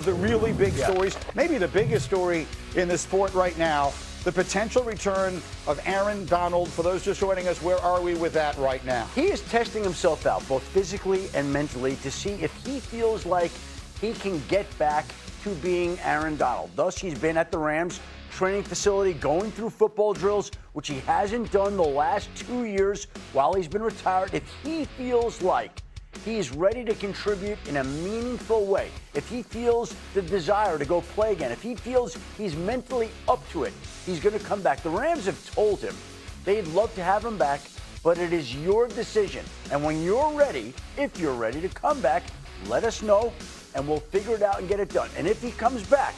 The really big stories, maybe the biggest story in the sport right now, the potential return of Aaron Donald. For those just joining us, where are we with that right now? He is testing himself out, both physically and mentally, to see if he feels like he can get back to being Aaron Donald. Thus, he's been at the Rams training facility, going through football drills, which he hasn't done the last 2 years while he's been retired. If he feels like he's ready to contribute in a meaningful way, if he feels the desire to go play again, if he feels he's mentally up to it, he's going to come back. The Rams have told him they'd love to have him back, but it is your decision. And when you're ready, if you're ready to come back, let us know, and we'll figure it out and get it done. And if he comes back,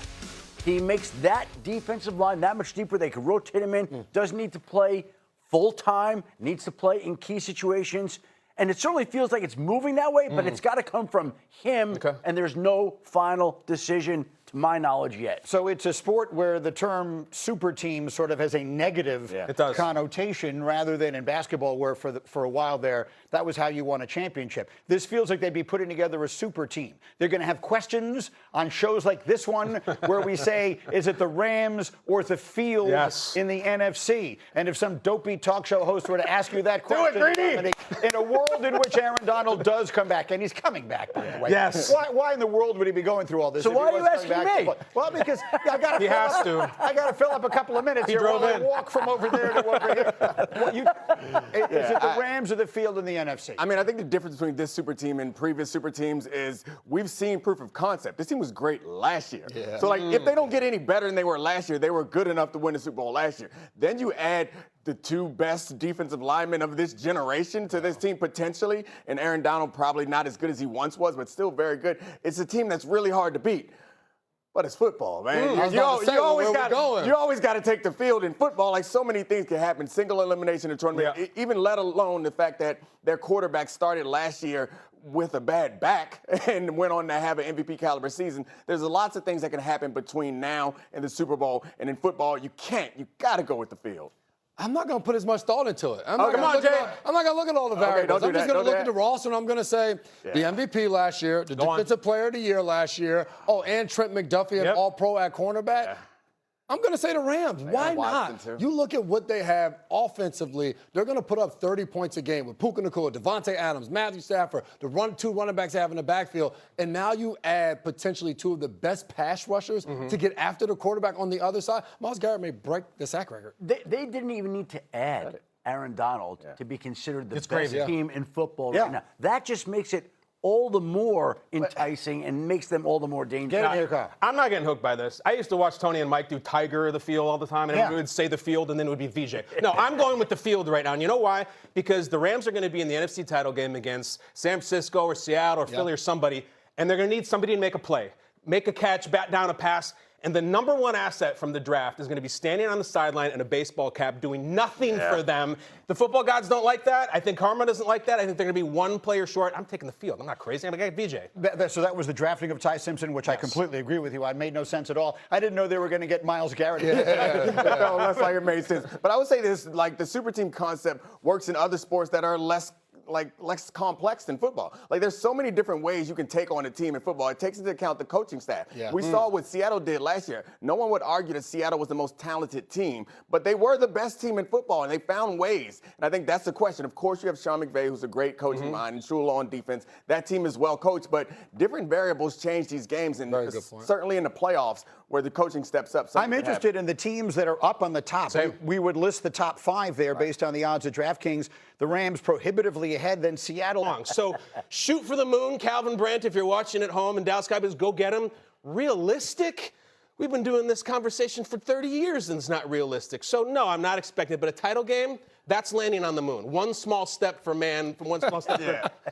he makes that defensive line that much deeper. They can rotate him in. Doesn't need to play full-time, needs to play in key situations. And it certainly feels like it's moving that way, but it's got to come from him, and there's no final decision, to my knowledge, yet. So it's a sport where the term super team sort of has a negative connotation, rather than in basketball, where for a while there, that was how you won a championship. This feels like they'd be putting together a super team. They're going to have questions on shows like this one where we say, is it the Rams or the field in the NFC? And if some dopey talk show host were to ask you that question, in a world in which Aaron Donald does come back, and he's coming back, by the way, why in the world would he be going through all this? So why are you asking me? Well, because I got to fill up a couple of minutes here while I walk from over there to over here. Is it the Rams or the field in the NFC? I mean, I think the difference between this super team and previous super teams is we've seen proof of concept. This team was great last year. So, like, if they don't get any better than they were last year, they were good enough to win the Super Bowl last year. Then you add the two best defensive linemen of this generation to this team potentially, and Aaron Donald probably not as good as he once was, but still very good. It's a team that's really hard to beat. But it's football, man. You always got to take the field in football. Like, so many things can happen. Single elimination in the tournament, even let alone the fact that their quarterback started last year with a bad back and went on to have an MVP caliber season. There's lots of things that can happen between now and the Super Bowl. And in football, you got to go with the field. I'm not going to put as much thought into it. I'm not going to look at all the variables. I'm just going to look at the roster, and I'm going to say the MVP last year, the Defensive Player of the Year last year, and Trent McDuffie, an All-Pro at cornerback. I'm going to say the Rams. Why not? You look at what they have offensively. They're going to put up 30 points a game with Puka Nacua, Devontae Adams, Matthew Stafford, two running backs they have in the backfield. And now you add potentially two of the best pass rushers to get after the quarterback on the other side. Myles Garrett may break the sack record. They didn't even need to add Aaron Donald to be considered the best team in football right now. That just makes it all the more enticing and makes them all the more dangerous. I'm not getting hooked by this. I used to watch Tony and Mike do Tiger the Field all the time, and it would say the field, and then it would be VJ. No, I'm going with the field right now, and you know why? Because the Rams are going to be in the NFC title game against San Francisco or Seattle or Philly or somebody, and they're going to need somebody to make a play, make a catch, bat down a pass. And the number one asset from the draft is going to be standing on the sideline in a baseball cap doing nothing for them. The football gods don't like that. I think Karma doesn't like that. I think they're going to be one player short. I'm taking the field. I'm not crazy. I'm going to get VJ. So that was the drafting of Ty Simpson, which I completely agree with you. It made no sense at all. I didn't know they were going to get Myles Garrett. No, that's why it made sense. But I would say this, like, the super team concept works in other sports that are less complex than football. Like, there's so many different ways you can take on a team in football. It takes into account the coaching staff. We saw what Seattle did last year. No one would argue that Seattle was the most talented team, but they were the best team in football, and they found ways. And I think that's the question. Of course, you have Sean McVay, who's a great coaching mind, and Shula on defense. That team is well coached, but different variables change these games, and certainly in the playoffs where the coaching steps up. I'm interested in the teams that are up on the top. We would list the top five there based on the odds at DraftKings. The Rams prohibitively ahead, then Seattle. So shoot for the moon, Calvin Brandt, if you're watching at home, and Dallas Cowboys, go get him. Realistic? We've been doing this conversation for 30 years, and it's not realistic. So, no, I'm not expecting it. But a title game, that's landing on the moon. One small step for man, one small step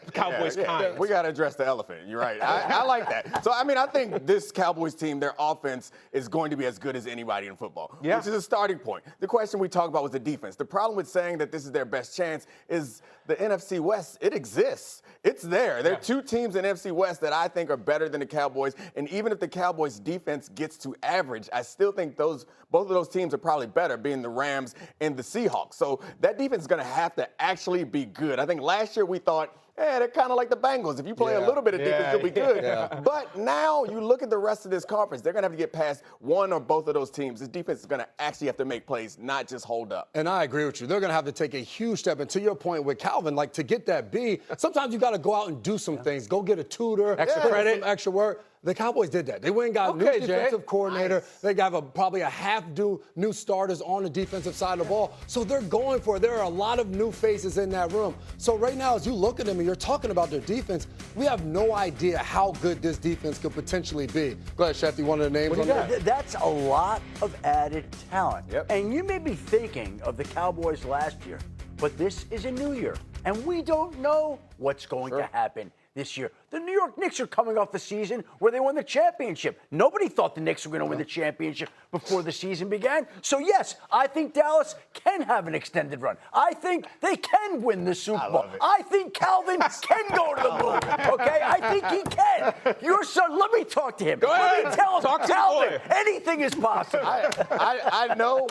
for Cowboys kind. We got to address the elephant. You're right. I like that. So, I mean, I think this Cowboys team, their offense is going to be as good as anybody in football, which is a starting point. The question we talked about was the defense. The problem with saying that this is their best chance is the NFC West. It exists. It's there. There are two teams in NFC West that I think are better than the Cowboys. And even if the Cowboys defense gets to average, I still think both of those teams are probably better, being the Rams and the Seahawks. So that defense is going to have to actually be good. I think last year we thought, they're kind of like the Bengals. If you play a little bit of defense, you'll be good. But now you look at the rest of this conference, they're going to have to get past one or both of those teams. This defense is going to actually have to make plays, not just hold up. And I agree with you. They're going to have to take a huge step. And to your point with Calvin, like to get that B, sometimes you got to go out and do some things. Go get a tutor. Extra credit. Some extra work. The Cowboys did that. They went and got a new defensive coordinator. Nice. They got probably a half new starters on the defensive side of the ball. So they're going for it. There are a lot of new faces in that room. So right now, as you look at them and you're talking about their defense, we have no idea how good this defense could potentially be. Go ahead, Shefty, one of the names on there. That's a lot of added talent. And you may be thinking of the Cowboys last year, but this is a new year. And we don't know what's going to happen this year. The New York Knicks are coming off a season where they won the championship. Nobody thought the Knicks were going to win the championship before the season began. So, yes, I think Dallas can have an extended run. I think they can win the Super Bowl. I think Calvin can go to the moon, okay? I think he can. Your son, let me talk to him. Go ahead. Let me tell him, talk to Calvin, the boy. anything is possible. I know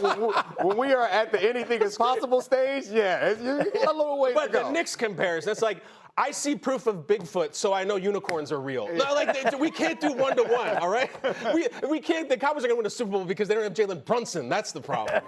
when we are at the anything is possible stage, you got a little way to go. But the Knicks comparison, it's like, I see proof of Bigfoot, so I know unicorns are real. No, like we can't do 1-to-1, all right? We can't. The Cowboys are going to win a Super Bowl because they don't have Jalen Brunson. That's the problem.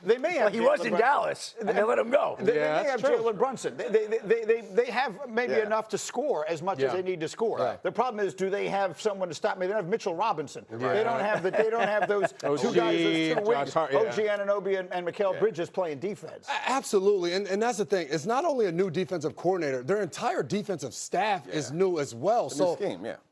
They may have. He was in Dallas, and they let him go. They may have Jalen Brunson. They have maybe enough to score as much as they need to score. Right. The problem is, do they have someone to stop me? They don't have Mitchell Robinson. Right. They don't have those two guys, those two wings, OG Anunoby and Mikal Bridges playing defense. Absolutely, and that's the thing. It's not only a new defensive coordinator. Their entire defensive staff is new as well. So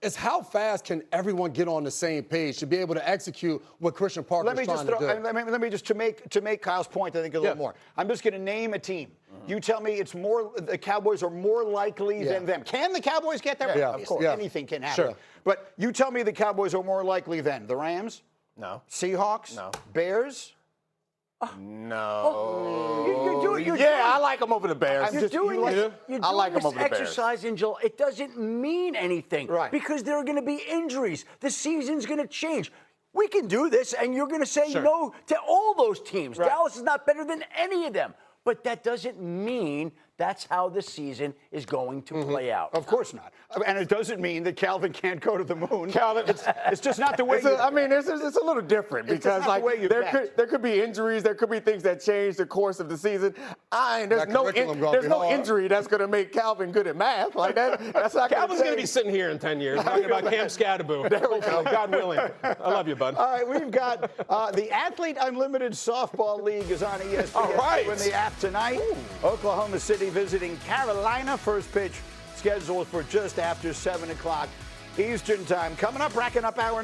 it's how fast can everyone get on the same page to be able to execute what Christian Parker is trying to do. Let me just to make Kyle's point, I think a little more. I'm just going to name a team. You tell me it's more. The Cowboys are more likely than them. Can the Cowboys get there? Yeah, of course. Anything can happen. Sure. But you tell me the Cowboys are more likely than the Rams? No. Seahawks? No. Bears? No. I like them over the Bears. You're doing this exercise, Angel. It doesn't mean anything. Right. Because there are going to be injuries. The season's going to change. We can do this, and you're going to say no to all those teams. Right. Dallas is not better than any of them. But that doesn't mean that's how the season is going to play out. Of course not. And it doesn't mean that Calvin can't go to the moon. Calvin, it's just not the way. It's a little different because there could be injuries, there could be things that change the course of the season. There's no injury that's going to make Calvin good at math. Like that's not. Calvin's going to be sitting here in 10 years talking about Cam Scadaboo. There we go. God willing. I love you, bud. All right, we've got the Athlete Unlimited Softball League is on ESPN. All right. In the app tonight. Oklahoma City visiting Carolina. First pitch scheduled for just after 7 o'clock Eastern time. Coming up, racking up hour